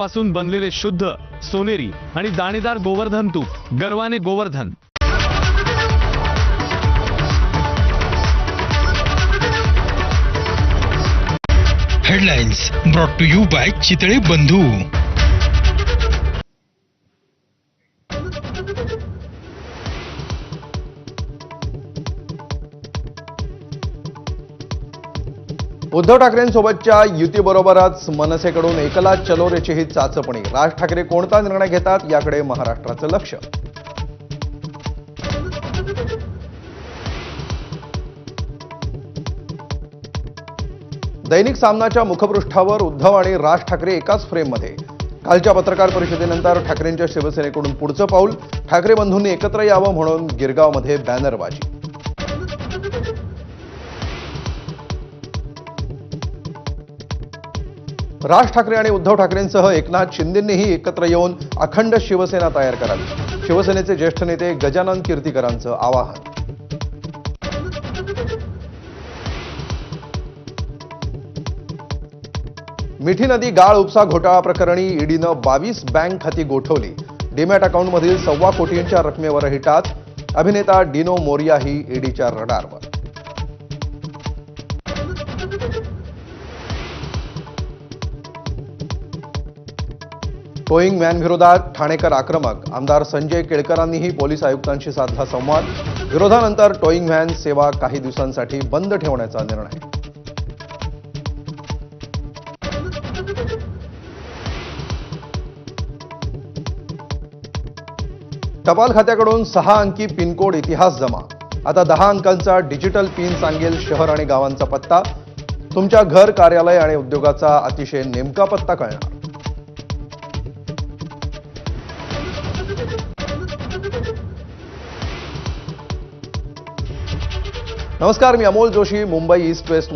पासून बनलेले शुद्ध सोनेरी आणि दाणेदार गोवर्धन तूप गर्वाने Govardhan. Headlines brought to you by Chitale Bandhu. Uddhav ठाकरेंसोबतच्या युतीबरोबरच मनसेकडून एकला चलो रेचीही चाचपणी। राज ठाकरे कोणता निर्णय घेतात याकडे महाराष्ट्राचं लक्ष। दैनिक सामनाच्या मुखपृष्ठावर उद्धव आणि राज ठाकरे एकाच फ्रेममध्ये। कालच्या पत्रकार परिषदेनंतर ठाकरेंच्या शिवसेनेकडून पुढचं पाऊल, ठाकरे बंधूंनी एकत्र यावं म्हणून गिरगावमध्ये बॅनरबाजी। राज ठाकरे आणि उद्धव ठाकरेंसह एकनाथ शिंदेंनीही एकत्र येऊन अखंड शिवसेना तयार करावी, शिवसेनेचे ज्येष्ठ नेते गजानन कीर्तीकरांचं आवाहन। मिठी नदी गाळ उपसा घोटाळा प्रकरणी ईडीनं 22 बँक खाती गोठवली। डीमॅट अकाउंटमधील 1.25 कोटींच्या रकमेवरही टाच। अभिनेता डिनो मोरियाही ईडीच्या रडारवर। टोईंग व्हॅन विरोधात ठाणेकर आक्रमक। आमदार संजय केळकरांनीही पोलीस आयुक्तांशी साधला संवाद। विरोधानंतर टोईंग व्हॅन सेवा काही दिवसांसाठी बंद ठेवण्याचा निर्णय। टपाल खात्याकडून 6 अंकी पिनकोड इतिहास जमा। आता 10 अंकांचा डिजिटल पिन सांगेल शहर आणि गावांचा पत्ता। तुमच्या घर, कार्यालय आणि उद्योगाचा अतिशय नेमका पत्ता कळणार। नमस्कार, मी अमोल जोशी, मुंबई ईस्ट वेस्ट